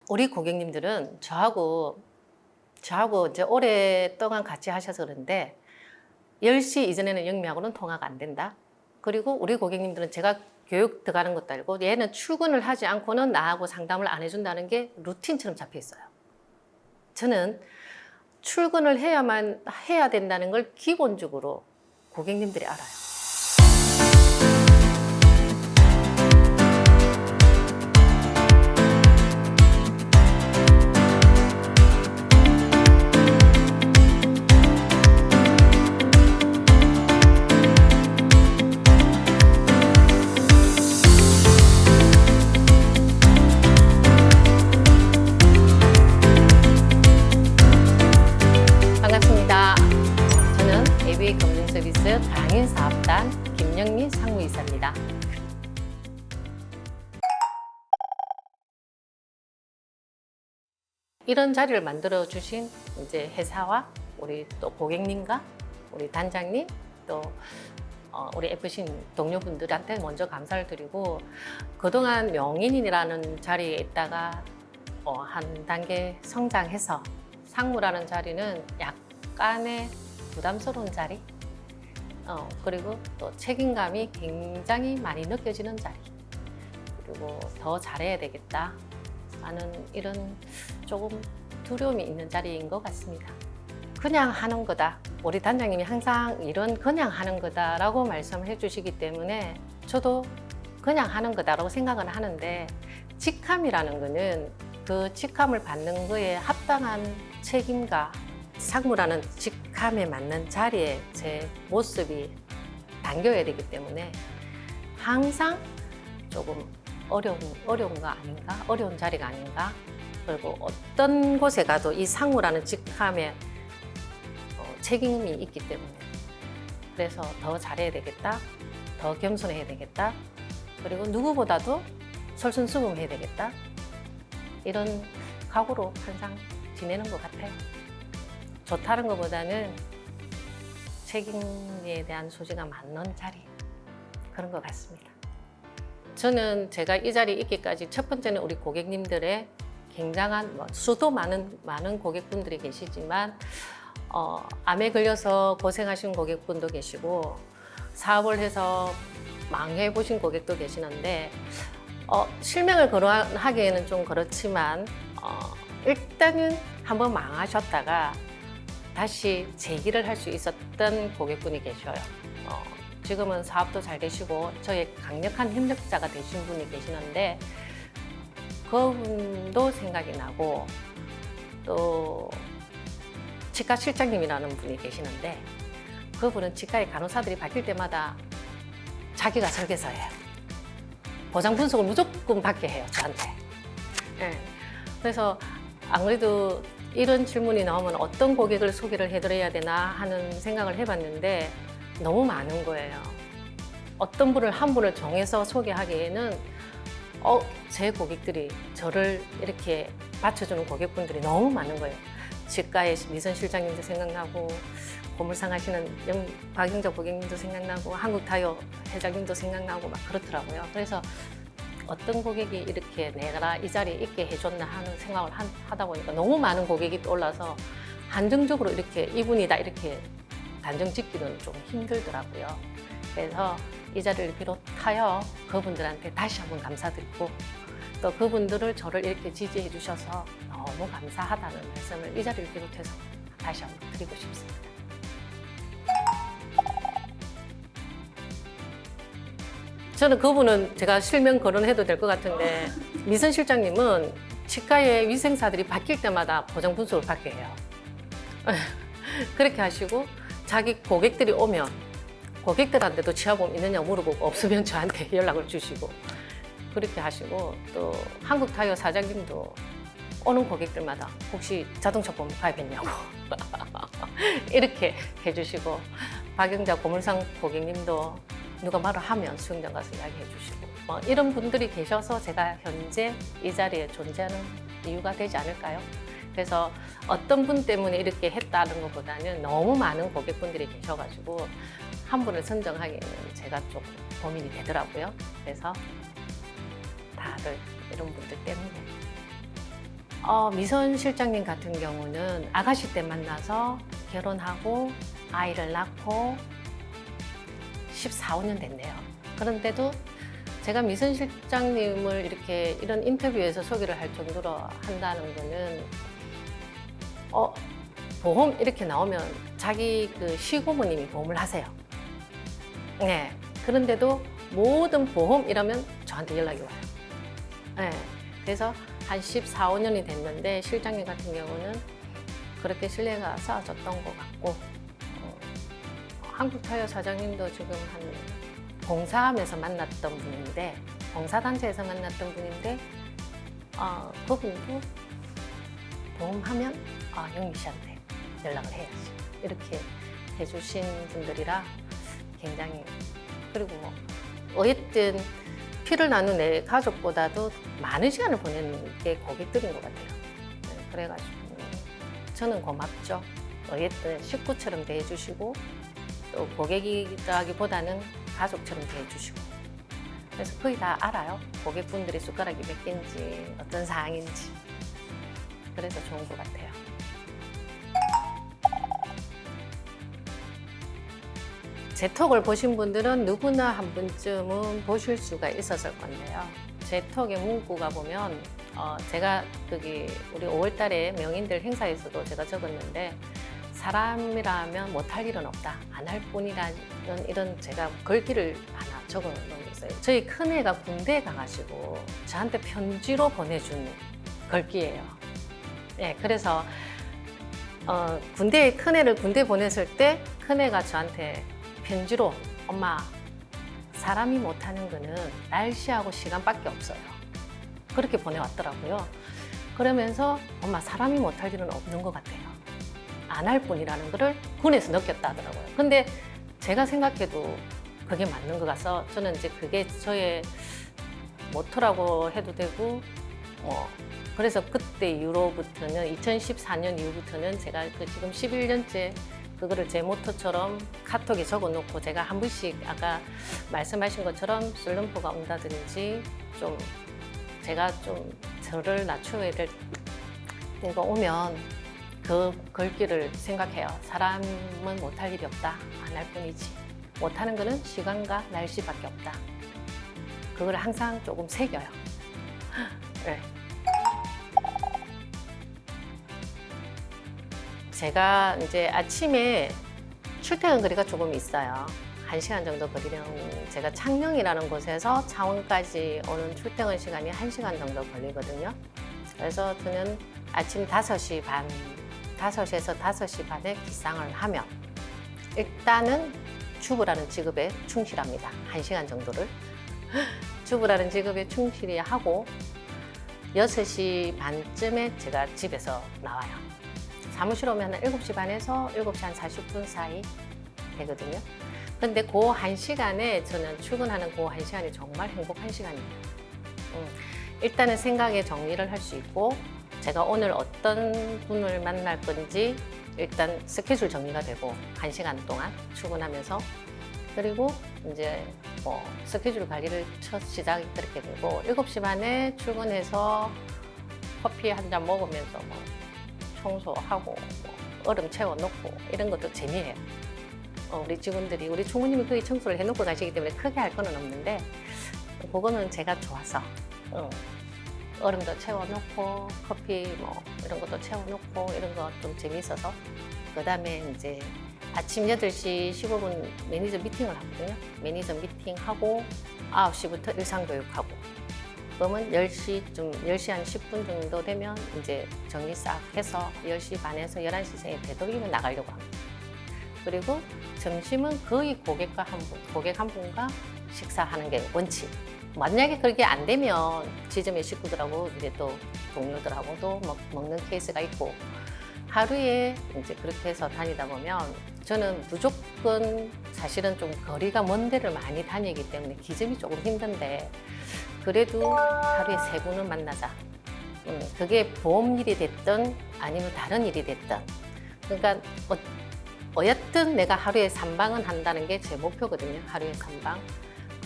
우리 고객님들은 저하고 이제 오랫동안 같이 하셔서 그런데 10시 이전에는 영미하고는 통화가 안 된다. 그리고 우리 고객님들은 제가 교육 들어가는 것도 알고 얘는 출근을 하지 않고는 나하고 상담을 안 해준다는 게 루틴처럼 잡혀 있어요. 저는 출근을 해야 된다는 걸 기본적으로 고객님들이 알아요. 반갑습니다. 저는 ABA 금융서비스 당인사업단 김영미 상무이사입니다. 이런 자리를 만들어 주신 이제 회사와 우리 또 고객님과 우리 단장님 또 우리 FC 동료분들한테 먼저 감사를 드리고, 그동안 명인이라는 자리에 있다가 한 단계 성장해서 상무라는 자리는 약간의 부담스러운 자리, 그리고 또 책임감이 굉장히 많이 느껴지는 자리, 그리고 더 잘해야 되겠다 하는 이런 조금 두려움이 있는 자리인 것 같습니다. 그냥 하는 거다. 우리 단장님이 항상 이런 그냥 하는 거다라고 말씀해 주시기 때문에 저도 그냥 하는 거다라고 생각은 하는데, 직함이라는 거는 그 직함을 받는 거에 합당한 책임과 상무라는 직함에 맞는 자리에 제 모습이 담겨야 되기 때문에 항상 조금 어려운 거 아닌가? 어려운 자리가 아닌가? 그리고 어떤 곳에 가도 이 상무라는 직함에 책임이 있기 때문에, 그래서 더 잘해야 되겠다, 더 겸손해야 되겠다, 그리고 누구보다도 솔선수범해야 되겠다, 이런 각오로 항상 지내는 것 같아요. 좋다는 것보다는 책임에 대한 소지가 맞는 자리, 그런 것 같습니다. 저는 제가 이 자리에 있기까지 첫 번째는 우리 고객님들의 굉장한 수도 많은 고객분들이 계시지만 암에 걸려서 고생하신 고객분도 계시고 사업을 해서 망해 보신 고객도 계시는데 실명을 거론하기에는 좀 그렇지만 일단은 한번 망하셨다가 다시 재기를 할 수 있었던 고객분이 계셔요. 지금은 사업도 잘 되시고 저의 강력한 협력자가 되신 분이 계시는데, 그분도 생각이 나고, 또 치과 실장님이라는 분이 계시는데 그분은 치과의 간호사들이 바뀔 때마다 자기가 설계서해요. 보장 분석을 무조건 받게 해요, 저한테. 네. 그래서 아무래도 이런 질문이 나오면 어떤 고객을 소개를 해드려야 되나 하는 생각을 해봤는데 너무 많은 거예요. 어떤 분을 한 분을 정해서 소개하기에는 제 고객들이 저를 이렇게 받쳐주는 고객분들이 너무 많은 거예요. 치과의 미선 실장님도 생각나고, 고물상 하시는 박영자 고객님도 생각나고, 한국타이어 회장님도 생각나고 막 그렇더라고요. 그래서 어떤 고객이 이렇게 내가 이 자리에 있게 해줬나 하는 생각을 하다 보니까 너무 많은 고객이 떠올라서 한정적으로 이렇게 이분이다 이렇게 단정 짓기는 좀 힘들더라고요. 그래서 이 자리를 비롯하여 그분들한테 다시 한번 감사드리고, 또 그분들을 저를 이렇게 지지해 주셔서 너무 감사하다는 말씀을 이 자리를 비롯해서 다시 한번 드리고 싶습니다. 저는 그분은 제가 실명 거론해도 될 것 같은데, 미선 실장님은 치과의 위생사들이 바뀔 때마다 보장 분석을 받게 해요. 그렇게 하시고 자기 고객들이 오면 고객들한테도 치아보험 있느냐 물어보고 없으면 저한테 연락을 주시고 그렇게 하시고, 또 한국타이어 사장님도 오는 고객들마다 혹시 자동차 보험 가입했냐고 이렇게 해주시고, 박영자 고물상 고객님도 누가 말을 하면 수영장 가서 이야기해 주시고, 이런 분들이 계셔서 제가 현재 이 자리에 존재하는 이유가 되지 않을까요? 그래서 어떤 분 때문에 이렇게 했다는 것보다는 너무 많은 고객분들이 계셔가지고 한 분을 선정하기에는 제가 좀 고민이 되더라고요. 그래서 다들 이런 분들 때문에 미선 실장님 같은 경우는 아가씨 때 만나서 결혼하고 아이를 낳고 14, 15년 됐네요. 그런데도 제가 미선 실장님을 이렇게 이런 인터뷰에서 소개를 할 정도로 한다는 거는 보험 이렇게 나오면 자기 그 시고모님이 보험을 하세요. 네. 그런데도 모든 보험 이러면 저한테 연락이 와요. 네. 그래서 한 14, 15년이 됐는데 실장님 같은 경우는 그렇게 신뢰가 쌓아졌던 것 같고 한국타이어 사장님도 지금 한 봉사하면서 만났던 분인데 봉사단체에서 만났던 분인데 그분도 보험하면 영미 씨한테 연락을 해야지 이렇게 해주신 분들이라 굉장히 그리고 뭐 어쨌든 피를 나눈 내 가족보다도 많은 시간을 보내는 게 고객들인 것 같아요. 네, 그래가지고 저는 고맙죠. 어쨌든 식구처럼 대해주시고 또 고객이라기보다는 가족처럼 대해주시고 그래서 거의 다 알아요. 고객분들이 숟가락이 몇 개인지 어떤 상황인지 그래서 좋은 것 같아요. 제 톡을 보신 분들은 누구나 한 번쯤은 보실 수가 있었을 건데요. 제 톡의 문구가 보면 제가 우리 5월 달에 명인들 행사에서도 제가 적었는데 사람이라면 못할 일은 없다. 안 할 뿐이라는 이런 제가 글귀를 하나 적어 놓았어요. 저희 큰애가 군대에 가가지고 저한테 편지로 보내준 글귀예요. 네, 그래서 큰애를 군대 보냈을 때 큰애가 저한테 편지로 엄마 사람이 못하는 거는 날씨하고 시간밖에 없어요. 그렇게 보내왔더라고요. 그러면서 엄마 사람이 못할 일은 없는 것 같아요. 안 할 뿐이라는 거를 군에서 느꼈다 하더라고요. 근데 제가 생각해도 그게 맞는 것 같아서 저는 이제 그게 저의 모토라고 해도 되고 그래서 그때 이후로부터는 2014년 이후부터는 제가 지금 11년째 그거를 제 모토처럼 카톡에 적어놓고 제가 한 번씩 아까 말씀하신 것처럼 슬럼프가 온다든지 좀 제가 좀 저를 낮춰야 될 때가 오면 그 글귀를 생각해요. 사람은 못할 일이 없다. 안 할 뿐이지. 못하는 거는 시간과 날씨밖에 없다. 그걸 항상 조금 새겨요. 네. 제가 이제 아침에 출퇴근 거리가 조금 있어요. 1시간 정도 거리는 제가 창녕이라는 곳에서 창원까지 오는 출퇴근 시간이 1시간 정도 걸리거든요. 그래서 저는 아침 5시에서 5시 반에 기상을 하면 일단은 주부라는 직업에 충실합니다. 1시간 정도를. 주부라는 직업에 충실히 하고 6시 반쯤에 제가 집에서 나와요. 사무실 오면 한 7시 반에서 7시 한 40분 사이 되거든요. 근데 그 1시간에 저는 출근하는 그 1시간이 정말 행복한 시간이에요. 일단은 생각의 정리를 할 수 있고 제가 오늘 어떤 분을 만날 건지 일단 스케줄 정리가 되고 1시간 동안 출근하면서 그리고 이제 스케줄 관리를 첫 시작이 그렇게 되고 7시 반에 출근해서 커피 한 잔 먹으면서 청소하고 얼음 채워놓고 이런 것도 재미예요. 우리 직원들이 우리 총무님이 거의 청소를 해놓고 가시기 때문에 크게 할 거는 없는데 그거는 제가 좋아서 얼음도 채워놓고 커피 이런 것도 채워놓고 이런 거 좀 재미있어서 그 다음에 이제 아침 8시 15분 매니저 미팅을 하거든요. 매니저 미팅하고 9시부터 일상교육하고 그러면 10시 한 10분 정도 되면 이제 정리 싹 해서 10시 반에서 11시 사이에 되도록이면 나가려고 합니다. 그리고 점심은 거의 고객 한 분과 식사하는 게 원칙. 만약에 그렇게 안 되면 지점의 식구들하고 이제 또 동료들하고도 먹는 케이스가 있고 하루에 이제 그렇게 해서 다니다 보면 저는 무조건 사실은 좀 거리가 먼 데를 많이 다니기 때문에 기점이 조금 힘든데 그래도 하루에 3분은 만나자. 그게 보험 일이 됐든 아니면 다른 일이 됐든 그러니까 어쨌든 내가 하루에 3방은 한다는 게 제 목표거든요. 하루에 3방.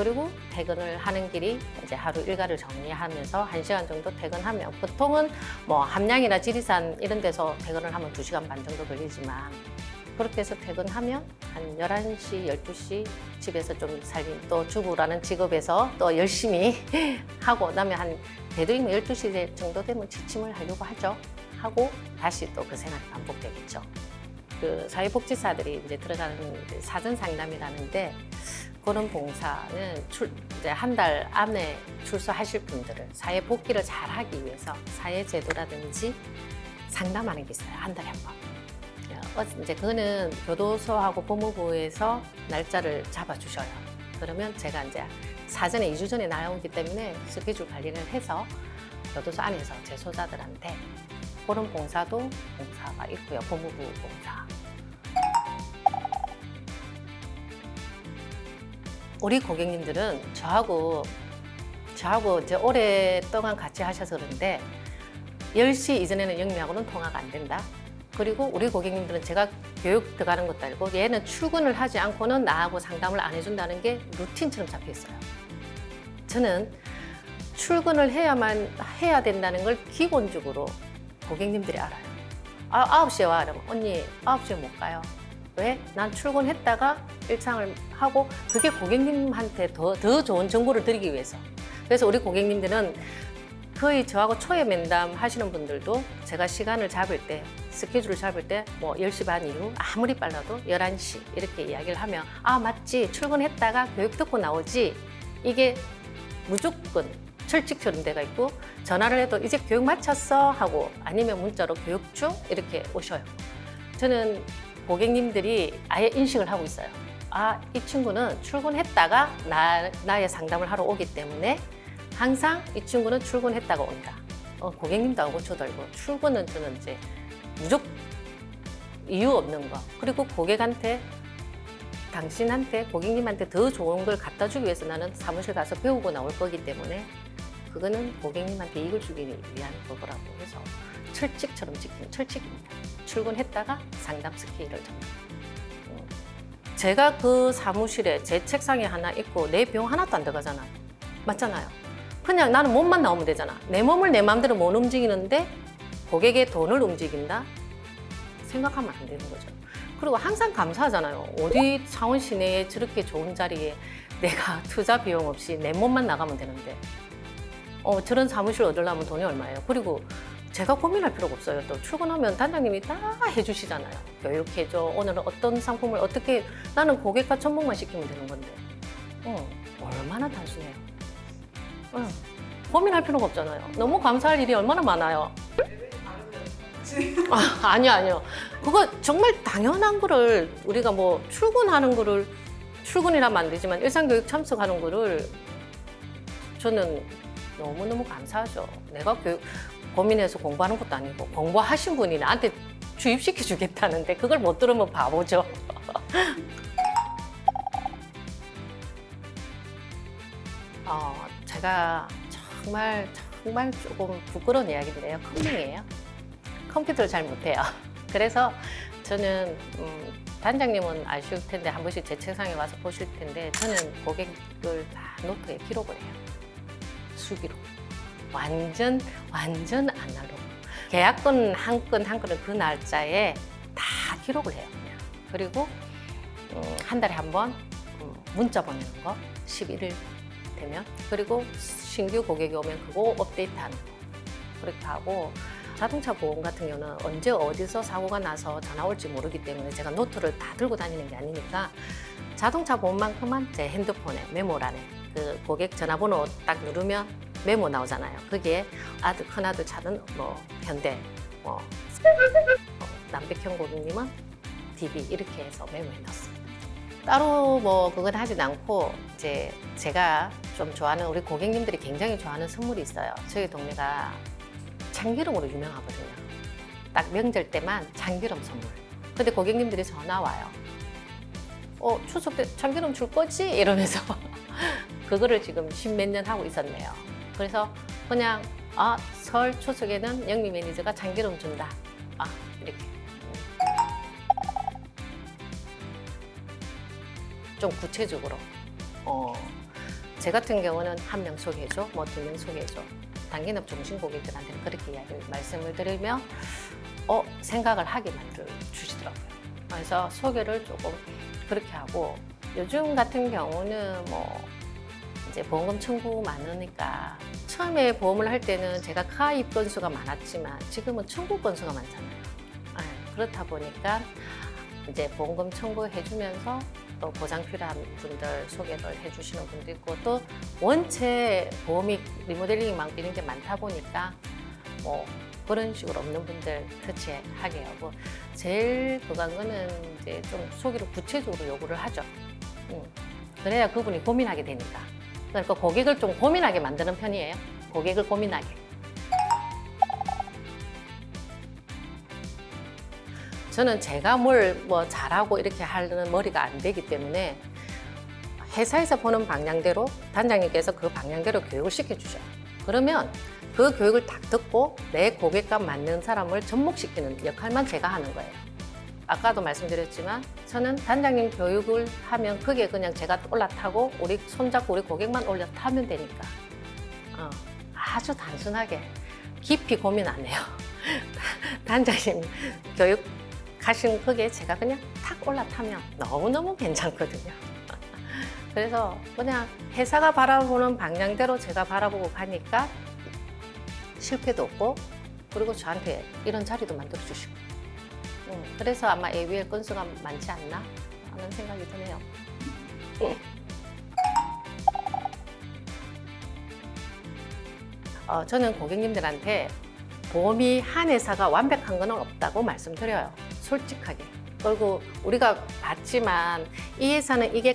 그리고 퇴근을 하는 길이 이제 하루 일과를 정리하면서 1시간 정도 퇴근하면 보통은 뭐 함양이나 지리산 이런 데서 퇴근을 하면 2시간 반 정도 걸리지만 그렇게 해서 퇴근하면 한 11시, 12시 집에서 좀 살림 또 주부라는 직업에서 또 열심히 하고 그다음에 한 대도이 12시 정도 되면 취침을 하려고 하죠. 하고 다시 또 그 생활이 반복되겠죠. 그 사회복지사들이 이제 들어가는 사전 상담이라는데 그런 봉사는 이제 한 달 안에 출소하실 분들을 사회 복귀를 잘 하기 위해서 사회제도라든지 상담하는 게 있어요. 한 달에 한 번. 이제 그거는 교도소하고 법무부에서 날짜를 잡아주셔요. 그러면 제가 이제 사전에 2주 전에 나오기 때문에 스케줄 관리를 해서 교도소 안에서 재소자들한테 그런 봉사가 있고요. 법무부 봉사. 우리 고객님들은 저하고 이제 오랫동안 같이 하셔서 그런데 10시 이전에는 영미하고는 통화가 안 된다. 그리고 우리 고객님들은 제가 교육 들어가는 것도 알고 얘는 출근을 하지 않고는 나하고 상담을 안 해준다는 게 루틴처럼 잡혀 있어요. 저는 출근을 해야 된다는 걸 기본적으로 고객님들이 알아요. 9시에 와. 그러면 언니 9시에 못 가요. 왜? 난 출근했다가 일상을 하고 그게 고객님한테 더 좋은 정보를 드리기 위해서. 그래서 우리 고객님들은 거의 저하고 초에 면담 하시는 분들도 제가 시간을 잡을 때 스케줄을 잡을 때 뭐 10시 반 이후 아무리 빨라도 11시 이렇게 이야기를 하면 맞지 출근했다가 교육 듣고 나오지 이게 무조건 철칙처럼 돼가 있고 전화를 해도 이제 교육 마쳤어 하고 아니면 문자로 교육 중 이렇게 오셔요. 저는 고객님들이 아예 인식을 하고 있어요. 이 친구는 출근했다가 나의 상담을 하러 오기 때문에 항상 이 친구는 출근했다가 온다. 고객님도 알고 저도 알고 출근은 저는 이제 무조건 이유 없는 거. 그리고 고객님한테 더 좋은 걸 갖다 주기 위해서 나는 사무실 가서 배우고 나올 거기 때문에 그거는 고객님한테 이익을 주기 위한 거라고 해서 철칙처럼 지키는 철칙입니다. 출근했다가 상담 스케일을 잡는. 제가 그 사무실에 제 책상에 하나 있고 내 비용 하나도 안 들어가잖아요. 맞잖아요. 그냥 나는 몸만 나오면 되잖아. 내 몸을 내 마음대로 못 움직이는데 고객의 돈을 움직인다? 생각하면 안 되는 거죠. 그리고 항상 감사하잖아요. 어디 창원 시내에 저렇게 좋은 자리에 내가 투자 비용 없이 내 몸만 나가면 되는데 저런 사무실 얻으려면 돈이 얼마예요? 그리고 제가 고민할 필요가 없어요. 또 출근하면 단장님이 다 해주시잖아요. 교육해줘. 오늘은 어떤 상품을 어떻게 나는 고객과 접목만 시키면 되는 건데 얼마나 단순해요. 고민할 필요가 없잖아요. 너무 감사할 일이 얼마나 많아요. 아니요. 그거 정말 당연한 거를 우리가 뭐 출근하는 거를 출근이라면 안 되지만 일상교육 참석하는 거를 저는 너무너무 감사하죠. 내가 고민해서 공부하는 것도 아니고 공부하신 분이 나한테 주입시켜 주겠다는데 그걸 못 들으면 바보죠. 제가 정말 조금 부끄러운 이야기인데요. 컴맹이에요. 컴퓨터를 잘 못해요. 그래서 저는 단장님은 아실 텐데 한 번씩 제 책상에 와서 보실 텐데 저는 고객을 다 노트에 기록을 해요. 수기로. 완전 아날로그. 계약건 한 건을 그 날짜에 다 기록을 해요. 그냥. 그리고 한 달에 한 번 문자 보내는 거 11일 되면 그리고 신규 고객이 오면 그거 업데이트하는 거 그렇게 하고 자동차 보험 같은 경우는 언제 어디서 사고가 나서 전화 올지 모르기 때문에 제가 노트를 다 들고 다니는 게 아니니까 자동차 보험만큼만 제 핸드폰에 메모란에 그 고객 전화번호 딱 누르면 메모 나오잖아요. 거기에 큰아들 차는 뭐 현대, 남백형 고객님은 DB 이렇게 해서 메모해 놨습니다. 따로 뭐 그건 하진 않고 이제 제가 좀 좋아하는 우리 고객님들이 굉장히 좋아하는 선물이 있어요. 저희 동네가 참기름으로 유명하거든요. 딱 명절 때만 참기름 선물. 근데 고객님들이 전화 와요. 추석 때 참기름 줄 거지? 이러면서 그거를 지금 10몇 년 하고 있었네요. 그래서 그냥 설 추석에는 영미 매니저가 참기름 준다. 이렇게. 좀 구체적으로. 제 같은 경우는 한 명 소개해줘, 뭐 2명 소개해줘. 단기업 중심 고객들한테는 그렇게 이야기를 말씀을 드리며 생각을 하게 만들어 주시더라고요. 그래서 소개를 조금 그렇게 하고 요즘 같은 경우는 뭐 이제 보험금 청구 많으니까 처음에 보험을 할 때는 제가 가입 건수가 많았지만 지금은 청구 건수가 많잖아요. 그렇다 보니까 이제 보험금 청구해주면서 또 보장 필요한 분들 소개를 해주시는 분도 있고 또 원체 보험이 리모델링이 많고 이런 게 많다 보니까 뭐 그런 식으로 없는 분들 터치하게 하고 제일 그간 거는 이제 좀 소개를 구체적으로 요구를 하죠. 그래야 그분이 고민하게 되니까. 그러니까 고객을 좀 고민하게 만드는 편이에요. 고객을 고민하게. 저는 제가 뭘 뭐 잘하고 이렇게 하려는 머리가 안 되기 때문에 회사에서 보는 방향대로 단장님께서 그 방향대로 교육을 시켜주죠. 그러면 그 교육을 딱 듣고 내 고객과 맞는 사람을 접목시키는 역할만 제가 하는 거예요. 아까도 말씀드렸지만 저는 단장님 교육을 하면 그게 그냥 제가 올라타고 우리 손잡고 우리 고객만 올라타면 되니까 아주 단순하게 깊이 고민 안 해요. 단장님 교육 가신 그게 제가 그냥 탁 올라타면 너무너무 괜찮거든요. 그래서 그냥 회사가 바라보는 방향대로 제가 바라보고 가니까 실패도 없고 그리고 저한테 이런 자리도 만들어 주시고 그래서 아마 ABL 건수가 많지 않나 하는 생각이 드네요. 저는 고객님들한테 보험이 한 회사가 완벽한 건 없다고 말씀드려요. 솔직하게. 그리고 우리가 봤지만 이 회사는 이게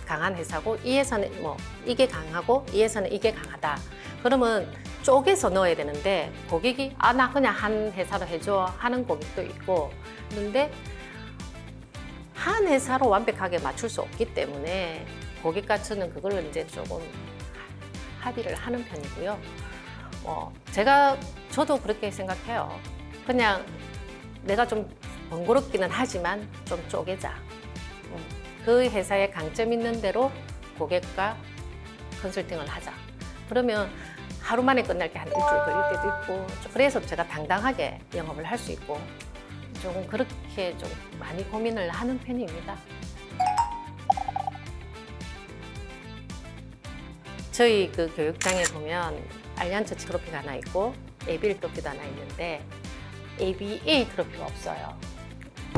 강한 회사고 이 회사는 뭐 이게 강하고 이 회사는 이게 강하다. 그러면 쪼개서 넣어야 되는데 고객이 나 그냥 한 회사로 해줘 하는 고객도 있고 그런데 한 회사로 완벽하게 맞출 수 없기 때문에 고객과 저는 그걸 이제 조금 합의를 하는 편이고요. 저도 그렇게 생각해요. 그냥 내가 좀 번거롭기는 하지만 좀 쪼개자. 그 회사의 강점 있는 대로 고객과 컨설팅을 하자. 그러면 하루 만에 끝날 게 한 일주일 걸릴 때도 있고 그래서 제가 당당하게 영업을 할 수 있고 조금 그렇게 좀 많이 고민을 하는 편입니다. 저희 그 교육장에 보면 알리안츠 트로피가 하나 있고 ABL 트로피도 하나 있는데 ABA 트로피가 없어요.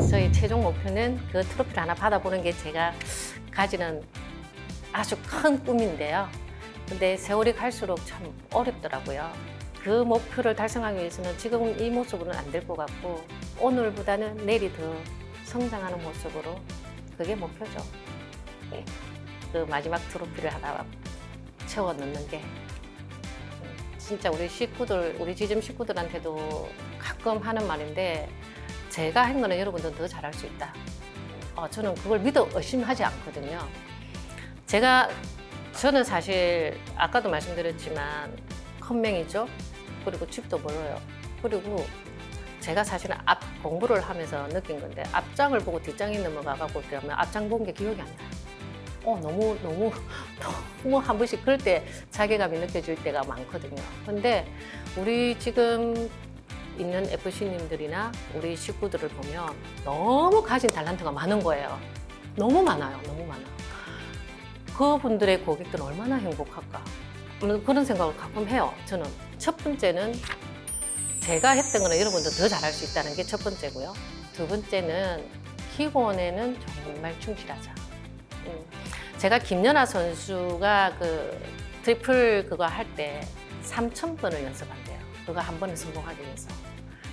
저희 최종 목표는 그 트로피를 하나 받아보는 게 제가 가지는 아주 큰 꿈인데요. 근데 세월이 갈수록 참 어렵더라고요. 그 목표를 달성하기 위해서는 지금 이 모습으로는 안 될 것 같고 오늘보다는 내일이 더 성장하는 모습으로 그게 목표죠. 그 마지막 트로피를 하나 채워 넣는 게 진짜 우리 식구들, 우리 지점 식구들한테도 가끔 하는 말인데 제가 한 거는 여러분들은 더 잘할 수 있다. 저는 그걸 믿어 의심하지 않거든요. 저는 사실 아까도 말씀드렸지만 컴맹이죠. 그리고 집도 멀어요. 그리고 제가 사실은 앞 공부를 하면서 느낀 건데 앞장을 보고 뒷장이 넘어가고 그러면 앞장 본 게 기억이 안 나요. 너무 한 번씩 그럴 때 자괴감이 느껴질 때가 많거든요. 근데 우리 지금 있는 FC님들이나 우리 식구들을 보면 너무 가진 탤런트가 많은 거예요. 너무 많아요. 너무 많아. 그분들의 고객들은 얼마나 행복할까. 그런 생각을 가끔 해요. 저는 첫 번째는 제가 했던 거는 여러분도 더 잘할 수 있다는 게 첫 번째고요. 두 번째는 기본에는 정말 충실하자. 제가 김연아 선수가 그 트리플 그거 할 때 3,000번을 연습한대요. 그거 한 번에 성공하기 위해서.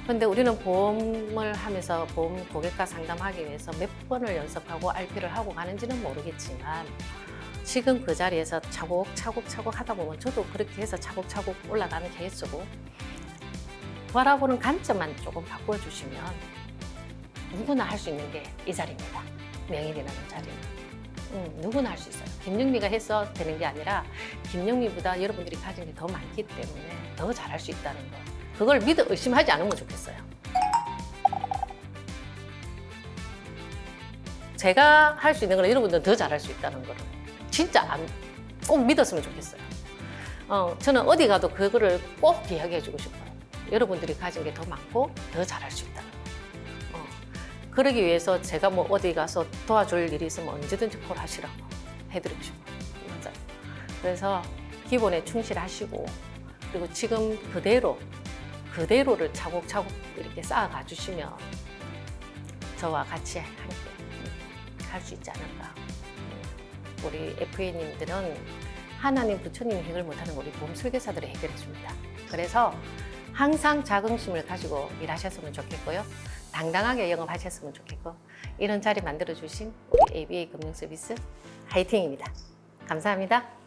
근데 우리는 보험을 하면서 보험 고객과 상담하기 위해서 몇 번을 연습하고 RP를 하고 가는지는 모르겠지만 지금 그 자리에서 차곡차곡 하다 보면 저도 그렇게 해서 차곡차곡 올라가는 케이스고 바라보는 관점만 조금 바꿔주시면 누구나 할 수 있는 게 이 자리입니다. 명인이라는 자리는. 누구나 할 수 있어요. 김영미가 해서 되는 게 아니라 김영미보다 여러분들이 가진 게 더 많기 때문에 더 잘할 수 있다는 거. 그걸 믿어 의심하지 않으면 좋겠어요. 제가 할 수 있는 건 여러분들은 더 잘할 수 있다는 거를 진짜 꼭 믿었으면 좋겠어요. 저는 어디 가도 그거를 꼭 이야기해주고 싶어요. 여러분들이 가진 게 더 많고 더 잘할 수 있다. 그러기 위해서 제가 뭐 어디 가서 도와줄 일이 있으면 언제든지 콜하시라고 해드리고 싶어요. 맞아요. 그래서 기본에 충실하시고 그리고 지금 그대로를 차곡차곡 이렇게 쌓아가 주시면 저와 같이 함께 갈 수 있지 않을까. 우리 FA님들은 하나님, 부처님이 해결 못하는 우리 보험 설계사들이 해결해 줍니다. 그래서 항상 자긍심을 가지고 일하셨으면 좋겠고요. 당당하게 영업하셨으면 좋겠고 이런 자리 만들어주신 우리 ABA 금융서비스 화이팅입니다. 감사합니다.